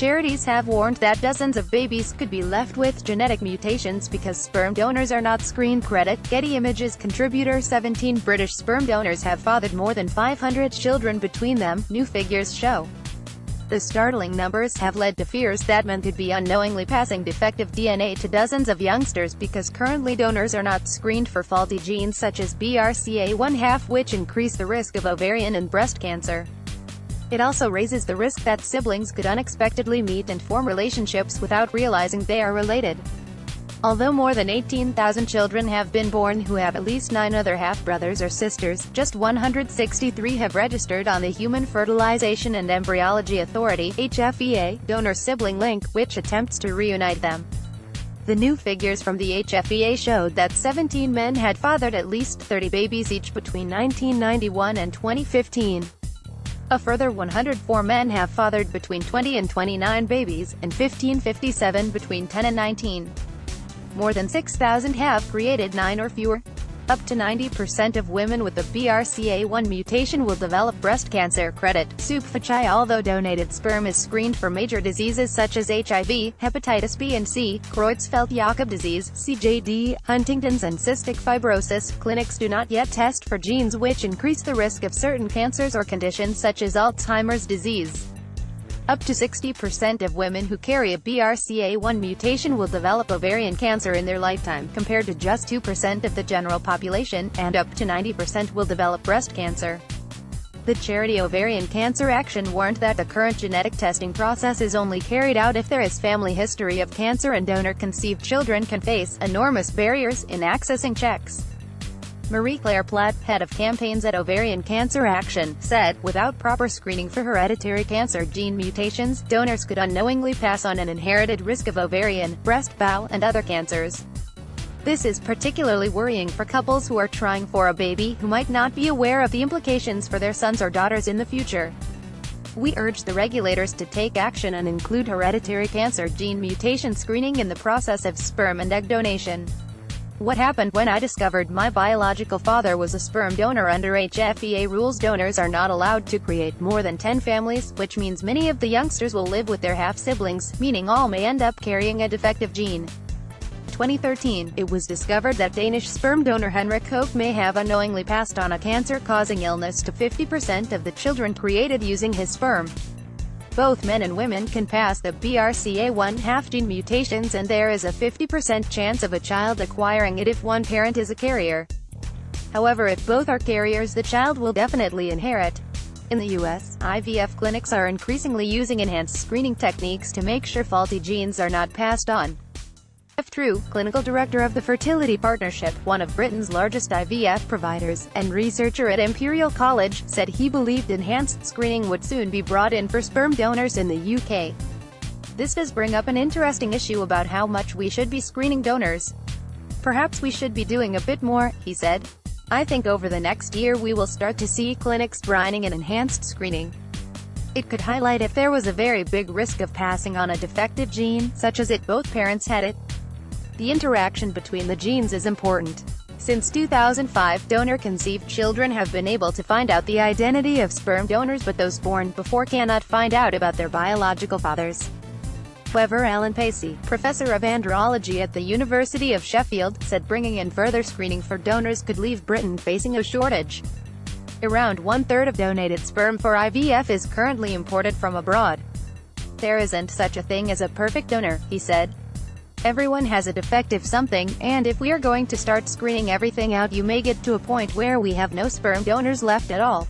Charities have warned that dozens of babies could be left with genetic mutations because sperm donors are not screened. Getty Images contributor 17 British sperm donors have fathered more than 500 children between them, new figures show. The startling numbers have led to fears that men could be unknowingly passing defective DNA to dozens of youngsters because currently donors are not screened for faulty genes such as BRCA1/2, which increase the risk of ovarian and breast cancer. It also raises the risk that siblings could unexpectedly meet and form relationships without realizing they are related. Although more than 18,000 children have been born who have at least 9 other half-brothers or sisters, just 163 have registered on the Human Fertilization and Embryology Authority (HFEA) donor-sibling link, which attempts to reunite them. The new figures from the HFEA showed that 17 men had fathered at least 30 babies each between 1991 and 2015. A further 104 men have fathered between 20 and 29 babies, and 1557 between 10 and 19. More than 6,000 have created 9 or fewer. Up to 90% of women with the BRCA1 mutation will develop breast cancer. Creutzfeldt-Jakob. Although donated sperm is screened for major diseases such as HIV, hepatitis B and C, Creutzfeldt-Jakob disease, CJD, Huntington's and cystic fibrosis, clinics do not yet test for genes which increase the risk of certain cancers or conditions such as Alzheimer's disease. Up to 60% of women who carry a BRCA1 mutation will develop ovarian cancer in their lifetime, compared to just 2% of the general population, and up to 90% will develop breast cancer. The charity Ovarian Cancer Action warned that the current genetic testing process is only carried out if there is family history of cancer, and donor-conceived children can face enormous barriers in accessing checks. Marie-Claire Platt, head of campaigns at Ovarian Cancer Action, said, "Without proper screening for hereditary cancer gene mutations, donors could unknowingly pass on an inherited risk of ovarian, breast, bowel, and other cancers. This is particularly worrying for couples who are trying for a baby, who might not be aware of the implications for their sons or daughters in the future. We urge the regulators to take action and include hereditary cancer gene mutation screening in the process of sperm and egg donation. What happened when I discovered my biological father was a sperm donor? Under HFEA rules, donors are not allowed to create more than 10 families, which means many of the youngsters will live with their half-siblings, meaning all may end up carrying a defective gene." 2013, it was discovered that Danish sperm donor Henrik Koch may have unknowingly passed on a cancer-causing illness to 50% of the children created using his sperm. Both men and women can pass the BRCA1/2 gene mutations, and there is a 50% chance of a child acquiring it if one parent is a carrier. However, if both are carriers, the child will definitely inherit. In the U.S., IVF clinics are increasingly using enhanced screening techniques to make sure faulty genes are not passed on. F. True, clinical director of the Fertility Partnership, one of Britain's largest IVF providers, and researcher at Imperial College, said he believed enhanced screening would soon be brought in for sperm donors in the UK. "This does bring up an interesting issue about how much we should be screening donors. Perhaps we should be doing a bit more," he said. "I think over the next year we will start to see clinics brining in enhanced screening. It could highlight if there was a very big risk of passing on a defective gene, such as if both parents had it. The interaction between the genes is important. Since 2005, donor-conceived children have been able to find out the identity of sperm donors, but those born before cannot find out about their biological fathers." However, Alan Pacey, professor of andrology at the University of Sheffield, said bringing in further screening for donors could leave Britain facing a shortage. Around 1/3 of donated sperm for IVF is currently imported from abroad. "There isn't such a thing as a perfect donor," he said. "Everyone has a defective something, and if we are going to start screening everything out, you may get to a point where we have no sperm donors left at all."